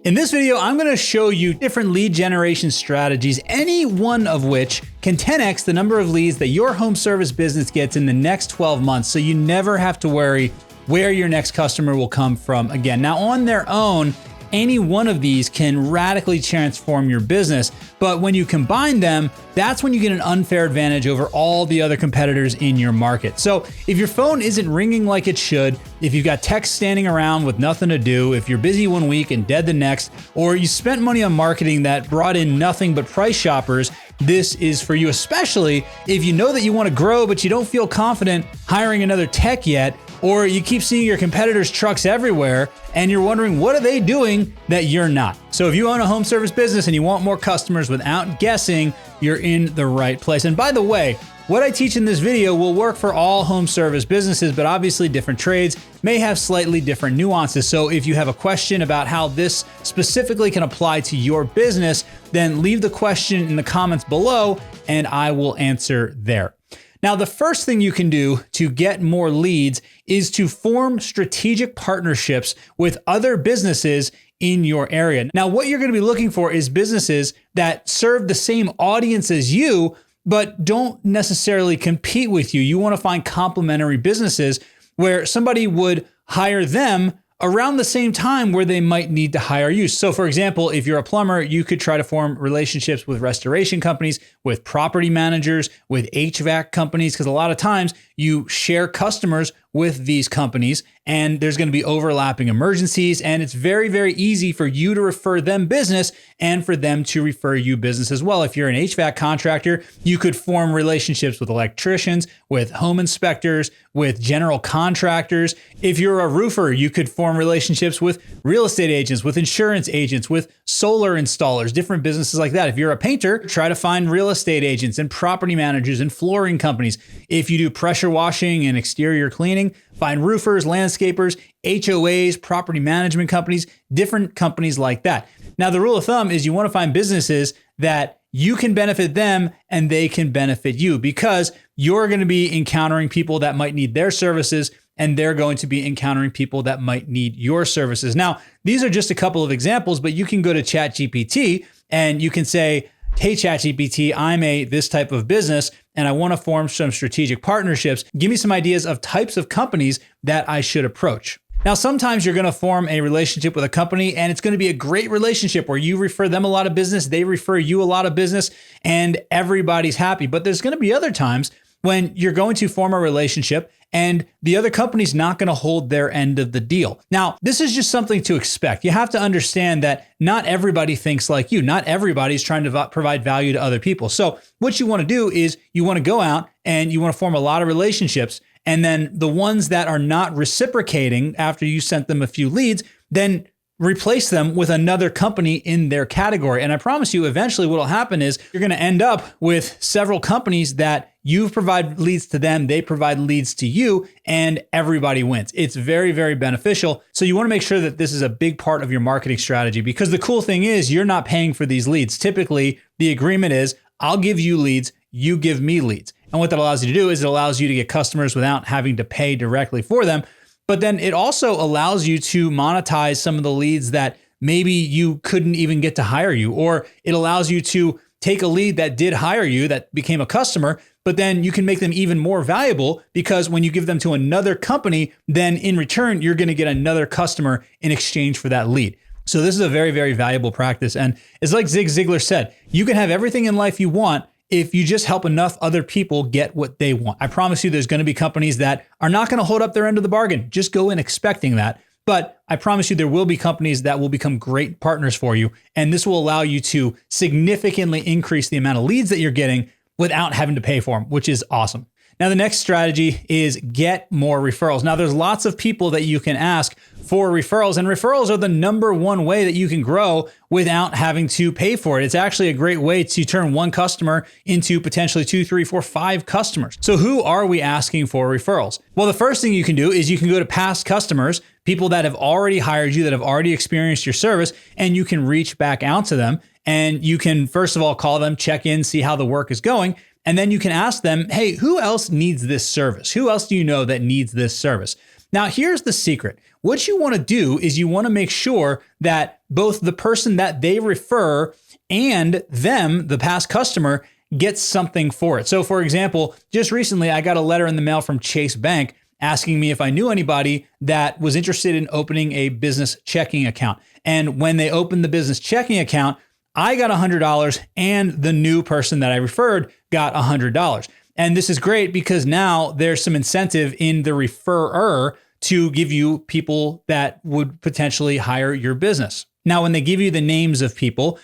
In this video, I'm going to show you different lead generation strategies, any one of which can 10x the number of leads that your home service business gets in the next 12 months, so you never have to worry where your next customer will come from again. Now, on their own, any one of these can radically transform your business, but when you combine them, that's when you get an unfair advantage over all the other competitors in your market. So if your phone isn't ringing like it should, if you've got techs standing around with nothing to do, if you're busy one week and dead the next, or you spent money on marketing that brought in nothing but price shoppers, this is for you, especially if you know that you want to grow, but you don't feel confident hiring another tech yet, or you keep seeing your competitors' trucks everywhere and you're wondering, what are they doing that you're not? So if you own a home service business and you want more customers without guessing, you're in the right place. And by the way, what I teach in this video will work for all home service businesses, but obviously different trades may have slightly different nuances. So if you have a question about how this specifically can apply to your business, then leave the question in the comments below and I will answer there. Now, the first thing you can do to get more leads is to form strategic partnerships with other businesses in your area. Now, what you're going to be looking for is businesses that serve the same audience as you, but don't necessarily compete with you. You want to find complementary businesses where somebody would hire them around the same time where they might need to hire you. So for example, if you're a plumber, you could try to form relationships with restoration companies, with property managers, with HVAC companies, because a lot of times you share customers with these companies and there's going to be overlapping emergencies, and it's very, very easy for you to refer them business and for them to refer you business as well. If you're an HVAC contractor, you could form relationships with electricians, with home inspectors, with general contractors. If you're a roofer, you could form relationships with real estate agents, with insurance agents, with solar installers, different businesses like that. If you're a painter, try to find real estate agents and property managers and flooring companies. If you do pressure washing and exterior cleaning, find roofers, landscapers, HOAs, property management companies, different companies like that. Now, the rule of thumb is you want to find businesses that you can benefit them and they can benefit you, because you're going to be encountering people that might need their services and they're going to be encountering people that might need your services. Now, these are just a couple of examples, but you can go to ChatGPT and you can say, hey, ChatGPT, I'm this type of business and I want to form some strategic partnerships. Give me some ideas of types of companies that I should approach. Now, sometimes you're going to form a relationship with a company and it's going to be a great relationship where you refer them a lot of business, they refer you a lot of business, and everybody's happy. But there's going to be other times when you're going to form a relationship and the other company's not going to hold their end of the deal. Now, this is just something to expect. You have to understand that not everybody thinks like you. Not everybody's trying to provide value to other people. So what you want to do is you want to go out and you want to form a lot of relationships. And then the ones that are not reciprocating after you sent them a few leads, then replace them with another company in their category. And I promise you, eventually what will happen is you're going to end up with several companies that you provide leads to them, they provide leads to you, and everybody wins. It's very, very beneficial. So you want to make sure that this is a big part of your marketing strategy, because the cool thing is you're not paying for these leads. Typically, the agreement is I'll give you leads, you give me leads. And what that allows you to do is it allows you to get customers without having to pay directly for them. But then it also allows you to monetize some of the leads that maybe you couldn't even get to hire you, or it allows you to take a lead that did hire you, that became a customer, but then you can make them even more valuable, because when you give them to another company, then in return, you're going to get another customer in exchange for that lead. So this is a very, very valuable practice. And it's like Zig Ziglar said, you can have everything in life you want if you just help enough other people get what they want. I promise you there's going to be companies that are not going to hold up their end of the bargain. Just go in expecting that. But I promise you there will be companies that will become great partners for you. And this will allow you to significantly increase the amount of leads that you're getting without having to pay for them, which is awesome. Now, the next strategy is get more referrals. Now, there's lots of people that you can ask for referrals, and referrals are the number one way that you can grow without having to pay for it. It's actually a great way to turn one customer into potentially 2, 3, 4, 5 customers. So who are we asking for referrals? Well, the first thing you can do is you can go to past customers, people that have already hired you, that have already experienced your service, and you can reach back out to them. And you can, first of all, call them, check in, see how the work is going. And then you can ask them, hey, who else needs this service? Who else do you know that needs this service? Now, here's the secret. What you want to do is you want to make sure that both the person that they refer and them, the past customer, gets something for it. So for example, just recently, I got a letter in the mail from Chase Bank asking me if I knew anybody that was interested in opening a business checking account. And when they opened the business checking account, I got $100 and the new person that I referred got $100. And this is great because now there's some incentive in the referrer to give you people that would potentially hire your business. Now, when they give you the names of people,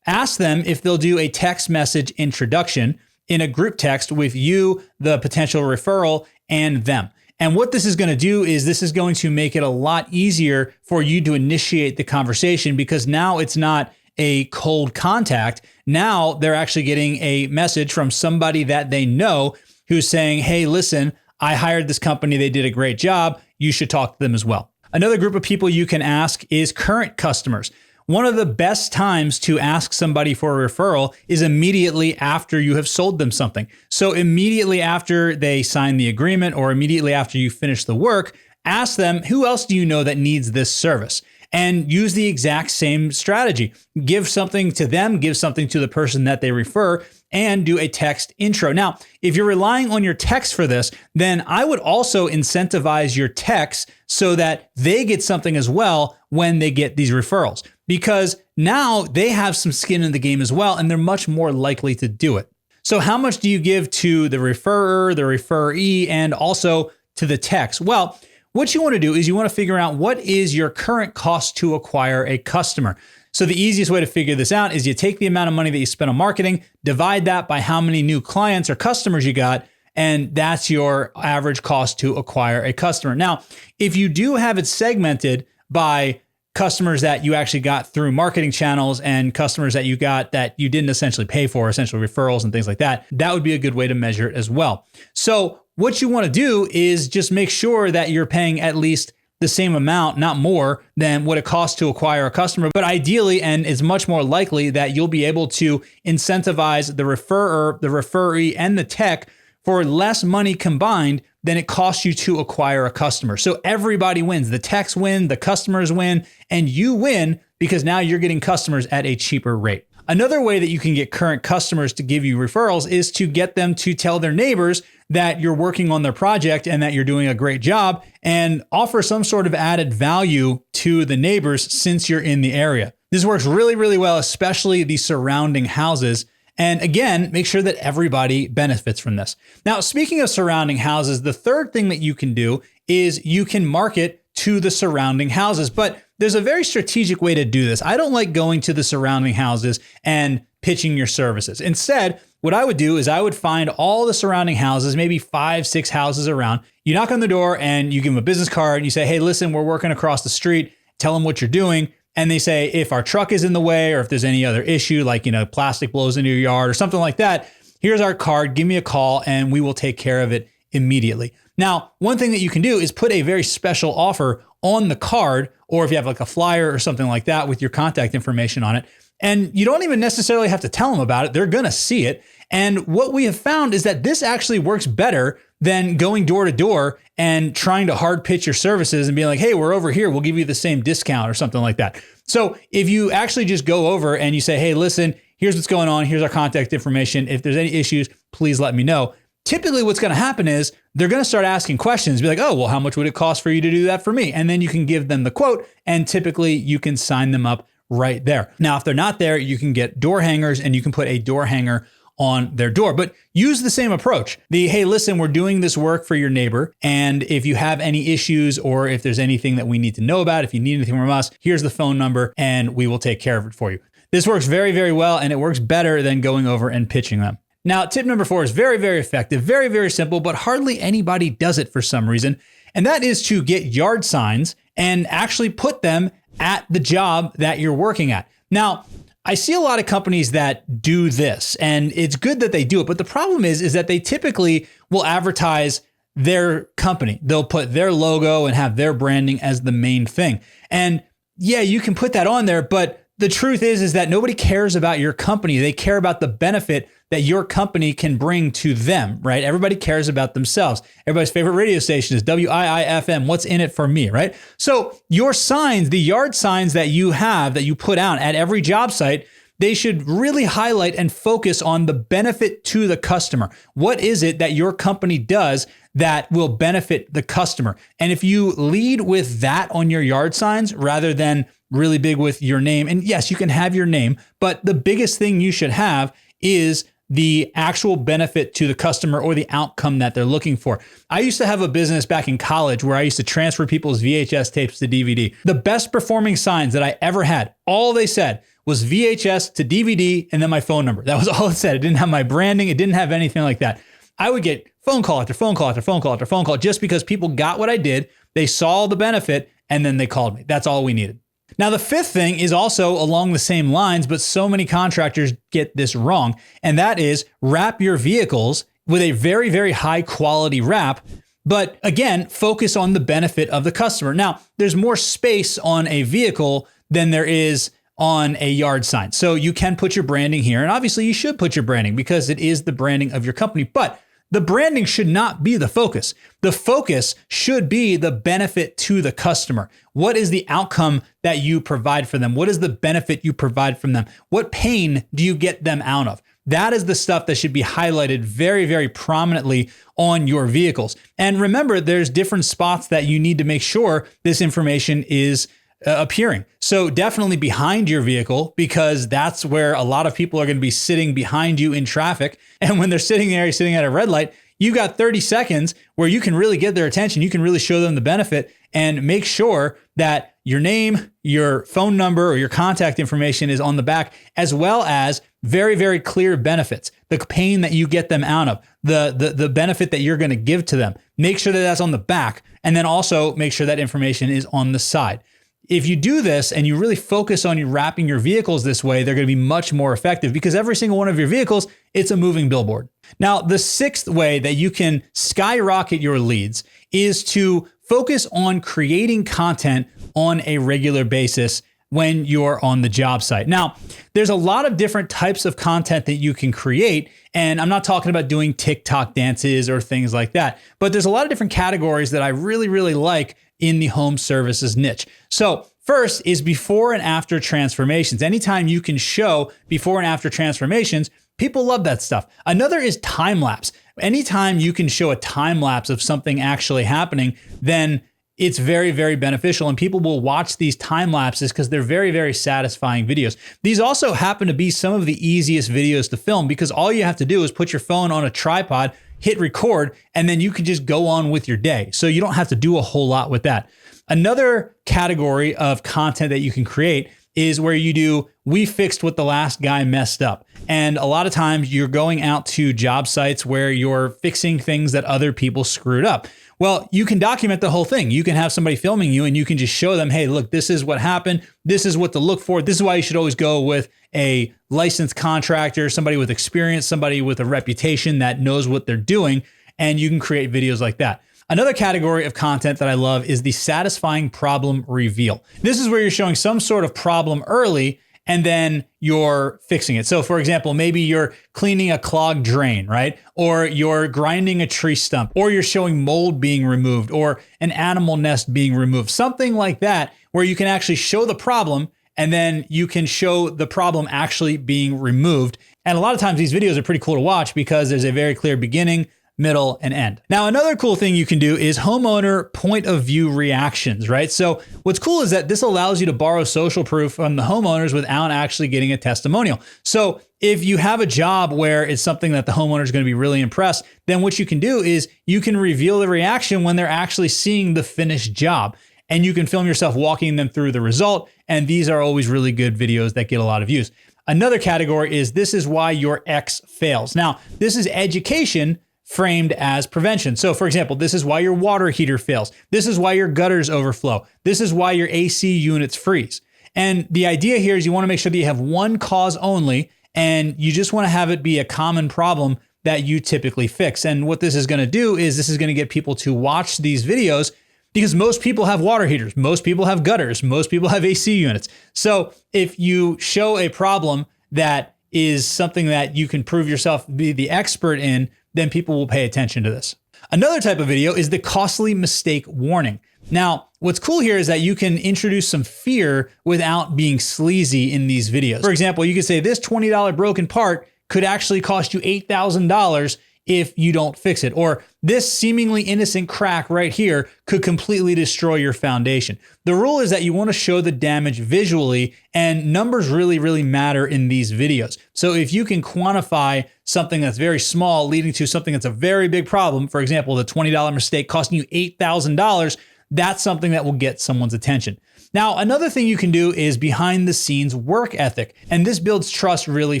ask them if they'll do a text message introduction in a group text with you, the potential referral, and them. And what this is going to do is this is going to make it a lot easier for you to initiate the conversation because now it's not a cold contact. Now they're actually getting a message from somebody that they know who's saying, hey, listen, I hired this company. They did a great job. You should talk to them as well. Another group of people you can ask is current customers. One of the best times to ask somebody for a referral is immediately after you have sold them something. So immediately after they sign the agreement or immediately after you finish the work, ask them, who else do you know that needs this service? And use the exact same strategy. Give something to them, give something to the person that they refer, and do a text intro. Now, if you're relying on your text for this, then I would also incentivize your text so that they get something as well when they get these referrals, because now they have some skin in the game as well, and they're much more likely to do it. So how much do you give to the referrer, the referee, and also to the text? Well, what you want to do is you want to figure out what is your current cost to acquire a customer. So the easiest way to figure this out is you take the amount of money that you spend on marketing, divide that by how many new clients or customers you got, and that's your average cost to acquire a customer. Now, if you do have it segmented by customers that you actually got through marketing channels and customers that you got that you didn't essentially pay for, essentially referrals and things like that, that would be a good way to measure it as well. So what you want to do is just make sure that you're paying at least the same amount, not more than what it costs to acquire a customer. But ideally, and it's much more likely that you'll be able to incentivize the referrer, the referee, and the tech for less money combined than it costs you to acquire a customer. So everybody wins. The techs win, the customers win, and you win because now you're getting customers at a cheaper rate. Another way that you can get current customers to give you referrals is to get them to tell their neighbors that you're working on their project and that you're doing a great job and offer some sort of added value to the neighbors since you're in the area. This works really, really well, especially the surrounding houses. And again, make sure that everybody benefits from this. Now, speaking of surrounding houses, the third thing that you can do is you can market to the surrounding houses, but there's a very strategic way to do this. I don't like going to the surrounding houses and pitching your services. Instead, what I would do is I would find all the surrounding houses, maybe 5, 6 houses around. You knock on the door and you give them a business card and you say, hey, listen, we're working across the street. Tell them what you're doing. And they say, if our truck is in the way or if there's any other issue, like, plastic blows into your yard or something like that, here's our card, give me a call and we will take care of it immediately. Now, one thing that you can do is put a very special offer on the card, or if you have like a flyer or something like that with your contact information on it. And you don't even necessarily have to tell them about it. They're going to see it. And what we have found is that this actually works better than going door to door and trying to hard pitch your services and being like, hey, we're over here. We'll give you the same discount or something like that. So if you actually just go over and you say, hey, listen, here's what's going on. Here's our contact information. If there's any issues, please let me know. Typically what's going to happen is they're going to start asking questions, be like, oh, well, how much would it cost for you to do that for me? And then you can give them the quote and typically you can sign them up right there. Now, if they're not there, you can get door hangers and you can put a door hanger on their door, but use the same approach. Hey, listen, we're doing this work for your neighbor. And if you have any issues or if there's anything that we need to know about, if you need anything from us, here's the phone number and we will take care of it for you. This works very, very well. And it works better than going over and pitching them. Now, tip number 4 is very, very effective, very, very simple, but hardly anybody does it for some reason. And that is to get yard signs and actually put them at the job that you're working at. Now, I see a lot of companies that do this and it's good that they do it. But the problem is that they typically will advertise their company. They'll put their logo and have their branding as the main thing. And yeah, you can put that on there, but the truth is that nobody cares about your company. They care about the benefit that your company can bring to them, right? Everybody cares about themselves. Everybody's favorite radio station is WIIFM. What's in it for me, right? So your signs, the yard signs that you have, that you put out at every job site, they should really highlight and focus on the benefit to the customer. What is it that your company does that will benefit the customer? And if you lead with that on your yard signs rather than really big with your name, and yes, you can have your name, but the biggest thing you should have is the actual benefit to the customer or the outcome that they're looking for. I used to have a business back in college where I used to transfer people's VHS tapes to DVD. The best performing signs that I ever had, all they said was VHS to DVD and then my phone number. That was all it said. It didn't have my branding. It didn't have anything like that. I would get phone call after phone call after phone call after phone call just because people got what I did. They saw the benefit and then they called me. That's all we needed. Now, the fifth thing is also along the same lines, but so many contractors get this wrong. And that is wrap your vehicles with a very, very high quality wrap. But again, focus on the benefit of the customer. Now, there's more space on a vehicle than there is on a yard sign. So you can put your branding here. And obviously you should put your branding because it is the branding of your company. But the branding should not be the focus. The focus should be the benefit to the customer. What is the outcome that you provide for them? What is the benefit you provide from them? What pain do you get them out of? That is the stuff that should be highlighted very, very prominently on your vehicles. And remember, there's different spots that you need to make sure this information is appearing. So definitely behind your vehicle, because that's where a lot of people are going to be sitting behind you in traffic. And when they're sitting there, sitting at a red light, you got 30 seconds where you can really get their attention. You can really show them the benefit and make sure that your name, your phone number, or your contact information is on the back, as well as very, very clear benefits, the pain that you get them out of, the benefit that you're going to give to them. Make sure that that's on the back, and then also make sure that information is on the side. If you do this and you really focus on wrapping your vehicles this way, they're going to be much more effective because every single one of your vehicles, it's a moving billboard. Now, the sixth way that you can skyrocket your leads is to focus on creating content on a regular basis when you're on the job site. Now, there's a lot of different types of content that you can create, and I'm not talking about doing TikTok dances or things like that, but there's a lot of different categories that I really, really like in the home services niche. So first is before and after transformations. Anytime you can show before and after transformations, people love that stuff. Another is time lapse. Anytime you can show a time lapse of something actually happening, then it's very, very beneficial, and people will watch these time lapses because they're very, very satisfying videos. These also happen to be some of the easiest videos to film because all you have to do is put your phone on a tripod, hit record, and then you can just go on with your day. So you don't have to do a whole lot with that. Another category of content that you can create is where you do, we fixed what the last guy messed up. And a lot of times you're going out to job sites where you're fixing things that other people screwed up. Well, you can document the whole thing. You can have somebody filming you and you can just show them, hey, look, this is what happened. This is what to look for. This is why you should always go with a licensed contractor, somebody with experience, somebody with a reputation that knows what they're doing. And you can create videos like that. Another category of content that I love is the satisfying problem reveal. This is where you're showing some sort of problem early and then you're fixing it. So for example, maybe you're cleaning a clogged drain, right? Or you're grinding a tree stump, or you're showing mold being removed, or an animal nest being removed, something like that, where you can actually show the problem and then you can show the problem actually being removed. And a lot of times these videos are pretty cool to watch because there's a very clear beginning, middle, and end. Now, another cool thing you can do is homeowner point of view reactions, right? So what's cool is that this allows you to borrow social proof from the homeowners without actually getting a testimonial. So if you have a job where it's something that the homeowner is going to be really impressed, then what you can do is you can reveal the reaction when they're actually seeing the finished job. And you can film yourself walking them through the result. And these are always really good videos that get a lot of views. Another category is this is why your ex fails. Now, this is education framed as prevention. So for example, this is why your water heater fails. This is why your gutters overflow. This is why your AC units freeze. And the idea here is you want to make sure that you have one cause only, and you just want to have it be a common problem that you typically fix. And what this is going to do is this is going to get people to watch these videos because most people have water heaters, most people have gutters, most people have AC units. So if you show a problem that is something that you can prove yourself to be the expert in, then people will pay attention to this. Another type of video is the costly mistake warning. Now, what's cool here is that you can introduce some fear without being sleazy in these videos. For example, you could say this $20 broken part could actually cost you $8,000 if you don't fix it. Or this seemingly innocent crack right here could completely destroy your foundation. The rule is that you want to show the damage visually, and numbers really matter in these videos. So if you can quantify something that's very small leading to something that's a very big problem, for example, the $20 mistake costing you $8,000, that's something that will get someone's attention. Now, another thing you can do is behind the scenes work ethic, and this builds trust really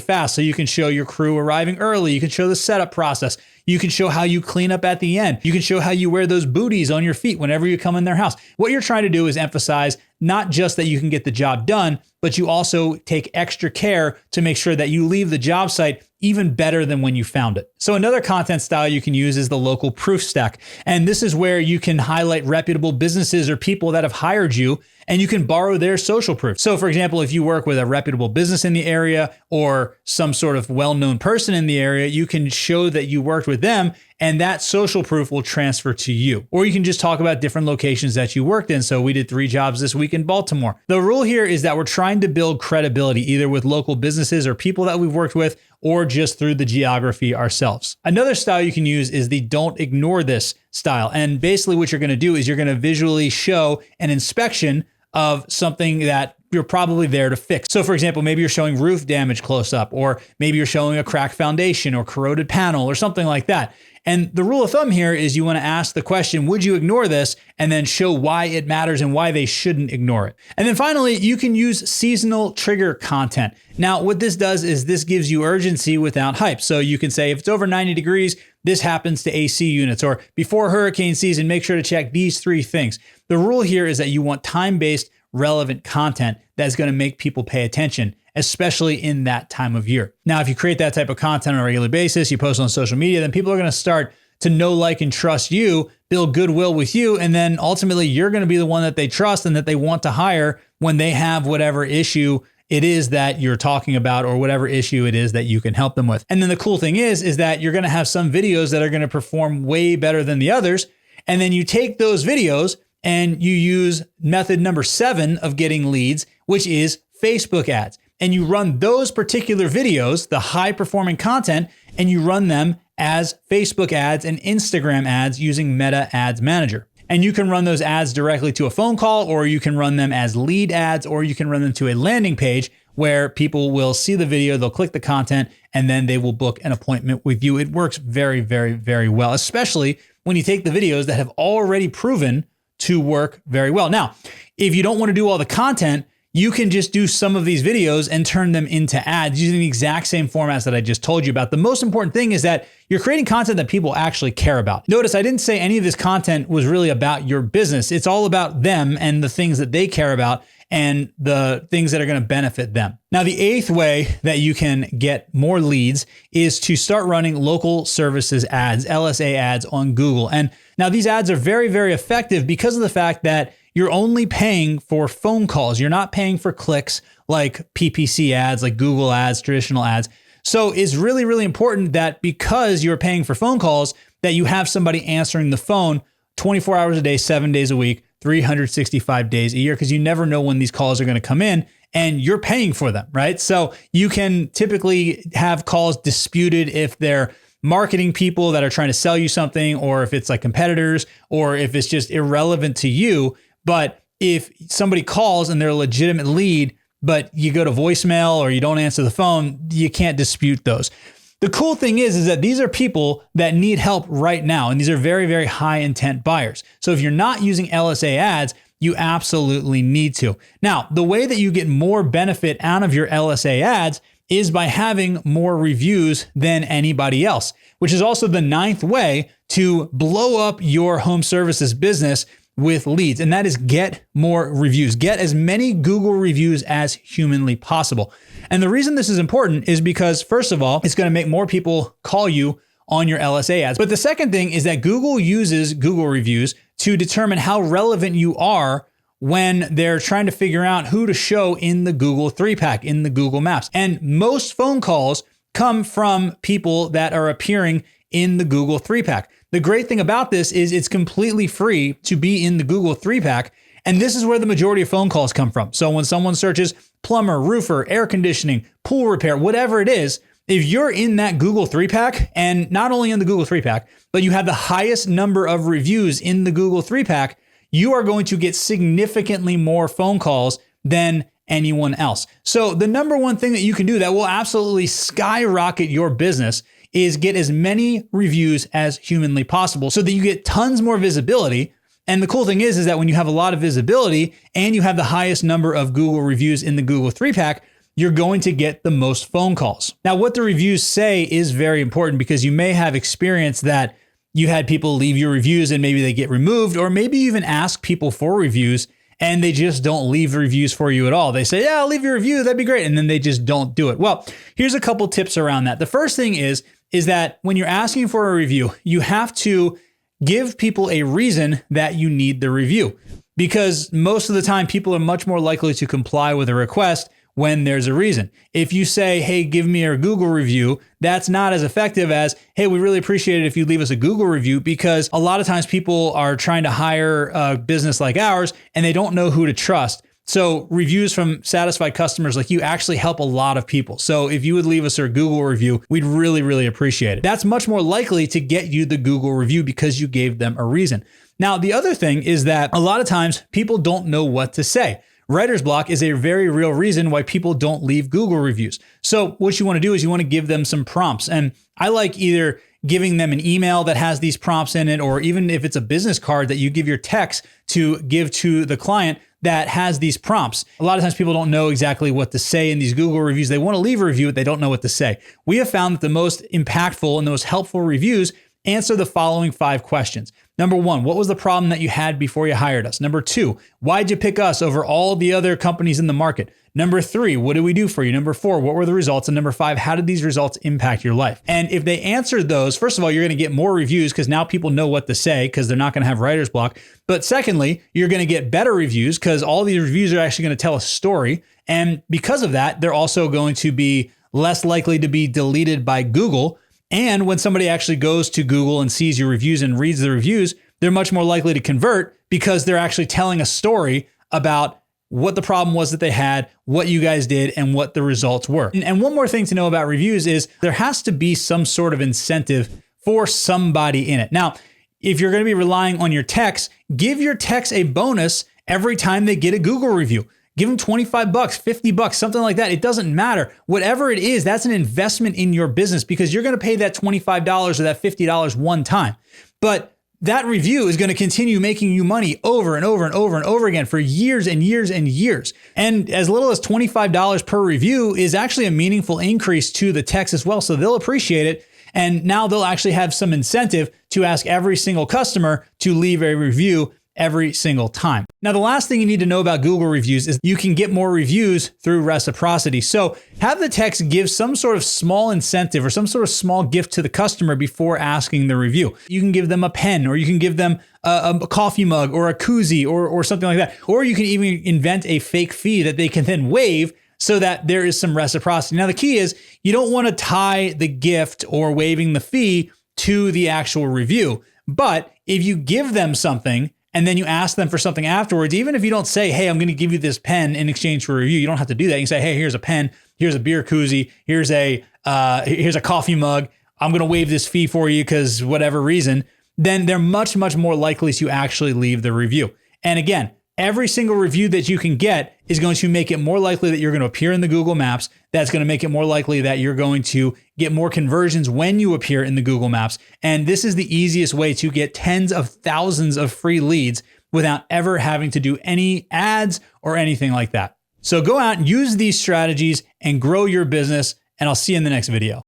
fast. So you can show your crew arriving early. You can show the setup process. You can show how you clean up at the end. You can show how you wear those booties on your feet whenever you come in their house. What you're trying to do is emphasize not just that you can get the job done, but you also take extra care to make sure that you leave the job site even better than when you found it. So another content style you can use is the local proof stack. And this is where you can highlight reputable businesses or people that have hired you, and you can borrow their social proof. So for example, if you work with a reputable business in the area or some sort of well-known person in the area, you can show that you worked with them, and that social proof will transfer to you. Or you can just talk about different locations that you worked in. So we did 3 jobs this week in Baltimore. The rule here is that we're trying to build credibility either with local businesses or people that we've worked with, or just through the geography ourselves. Another style you can use is the don't ignore this style. And basically what you're going to do is you're going to visually show an inspection of something that you're probably there to fix. So for example, maybe you're showing roof damage close up, or maybe you're showing a cracked foundation or corroded panel or something like that. And the rule of thumb here is you want to ask the question, would you ignore this? And then show why it matters and why they shouldn't ignore it. And then finally, you can use seasonal trigger content. Now, what this does is this gives you urgency without hype. So you can say if it's over 90 degrees, this happens to AC units, or before hurricane season, make sure to check these 3 things. The rule here is that you want time-based relevant content that's going to make people pay attention, especially in that time of year. Now, if you create that type of content on a regular basis, you post on social media, then people are going to start to know, like, and trust you, build goodwill with you, and then ultimately you're going to be the one that they trust and that they want to hire when they have whatever issue it is that you're talking about, or whatever issue it is that you can help them with. And then the cool thing is that you're going to have some videos that are going to perform way better than the others. And then you take those videos and you use method number 7 of getting leads, which is Facebook ads. And you run those particular videos, the high performing content, and you run them as Facebook ads and Instagram ads using Meta Ads Manager. And you can run those ads directly to a phone call, or you can run them as lead ads, or you can run them to a landing page where people will see the video, they'll click the content, and then they will book an appointment with you. It works very well, especially when you take the videos that have already proven to work very well. Now, if you don't want to do all the content, you can just do some of these videos and turn them into ads using the exact same formats that I just told you about. The most important thing is that you're creating content that people actually care about. Notice I didn't say any of this content was really about your business. It's all about them and the things that they care about and the things that are going to benefit them. Now, the 8th way that you can get more leads is to start running local services ads, LSA ads on Google. And now these ads are very effective because of the fact that you're only paying for phone calls. You're not paying for clicks like PPC ads, like Google ads, traditional ads. So it's really important that because you're paying for phone calls, that you have somebody answering the phone 24 hours a day, 7 days a week, 365 days a year, because you never know when these calls are going to come in and you're paying for them, right? So you can typically have calls disputed if they're marketing people that are trying to sell you something, or if it's like competitors, or if it's just irrelevant to you. But if somebody calls and they're a legitimate lead, but you go to voicemail or you don't answer the phone, you can't dispute those. The cool thing is that these are people that need help right now. And these are very high intent buyers. So if you're not using LSA ads, you absolutely need to. Now, the way that you get more benefit out of your LSA ads is by having more reviews than anybody else, which is also the 9th way to blow up your home services business with leads. And that is get more reviews. Get as many Google reviews as humanly possible. And the reason this is important is because, first of all, it's going to make more people call you on your LSA ads. But the second thing is that Google uses Google reviews to determine how relevant you are when they're trying to figure out who to show in the Google 3-pack, in the Google Maps. And most phone calls come from people that are appearing in the Google 3-pack. The great thing about this is it's completely free to be in the Google 3-pack. And this is where the majority of phone calls come from. So when someone searches plumber, roofer, air conditioning, pool repair, whatever it is, if you're in that Google 3-pack, and not only in the Google 3-pack, but you have the highest number of reviews in the Google 3-pack, you are going to get significantly more phone calls than anyone else. So the number one thing that you can do that will absolutely skyrocket your business is get as many reviews as humanly possible so that you get tons more visibility. And the cool thing is that when you have a lot of visibility and you have the highest number of Google reviews in the Google 3-pack, you're going to get the most phone calls. Now, what the reviews say is very important because you may have experienced that you had people leave your reviews and maybe they get removed, or maybe you even ask people for reviews and they just don't leave reviews for you at all. They say, yeah, I'll leave your review, that'd be great. And then they just don't do it. Well, here's a couple tips around that. The first thing is that when you're asking for a review, you have to give people a reason that you need the review, because most of the time people are much more likely to comply with a request when there's a reason. If you say, hey, give me a Google review, that's not as effective as, hey, we really appreciate it if you leave us a Google review, because a lot of times people are trying to hire a business like ours and they don't know who to trust. So reviews from satisfied customers like you actually help a lot of people. So if you would leave us a Google review, we'd really, really appreciate it. That's much more likely to get you the Google review because you gave them a reason. Now, the other thing is that a lot of times people don't know what to say. Writer's block is a very real reason why people don't leave Google reviews. So what you want to do is you want to give them some prompts. And I like either giving them an email that has these prompts in it, or even if it's a business card that you give your text to give to the client that has these prompts. A lot of times people don't know exactly what to say in these Google reviews. They want to leave a review, but they don't know what to say. We have found that the most impactful and the most helpful reviews answer the following 5 questions. Number 1, what was the problem that you had before you hired us? Number 2, why'd you pick us over all the other companies in the market? Number 3, what did we do for you? Number 4, what were the results? And number 5, how did these results impact your life? And if they answered those, first of all, you're going to get more reviews because now people know what to say because they're not going to have writer's block. But secondly, you're going to get better reviews because all these reviews are actually going to tell a story. And because of that, they're also going to be less likely to be deleted by Google. And when somebody actually goes to Google and sees your reviews and reads the reviews, they're much more likely to convert because they're actually telling a story about what the problem was that they had, what you guys did, and what the results were. And one more thing to know about reviews is there has to be some sort of incentive for somebody in it. Now, if you're going to be relying on your techs, give your techs a bonus every time they get a Google review. Give them $25, $50, something like that. It doesn't matter. Whatever it is, that's an investment in your business because you're going to pay that $25 or that $50 one time. But that review is going to continue making you money over and over and over and over again for years and years and years. And as little as $25 per review is actually a meaningful increase to the techs as well. So they'll appreciate it. And now they'll actually have some incentive to ask every single customer to leave a review every single time. Now, the last thing you need to know about Google reviews is you can get more reviews through reciprocity. So have the techs give some sort of small incentive or some sort of small gift to the customer before asking the review. You can give them a pen, or you can give them a coffee mug or a koozie or something like that. Or you can even invent a fake fee that they can then waive so that there is some reciprocity. Now, the key is you don't want to tie the gift or waiving the fee to the actual review. But if you give them something and then you ask them for something afterwards, even if you don't say, hey, I'm going to give you this pen in exchange for a review, you don't have to do that. You can say, hey, here's a pen, here's a beer koozie, here's a coffee mug. I'm going to waive this fee for you because whatever reason, then they're much, much more likely to actually leave the review. And again, every single review that you can get is going to make it more likely that you're going to appear in the Google Maps. That's going to make it more likely that you're going to get more conversions when you appear in the Google Maps. And this is the easiest way to get tens of thousands of free leads without ever having to do any ads or anything like that. So go out and use these strategies and grow your business, and I'll see you in the next video.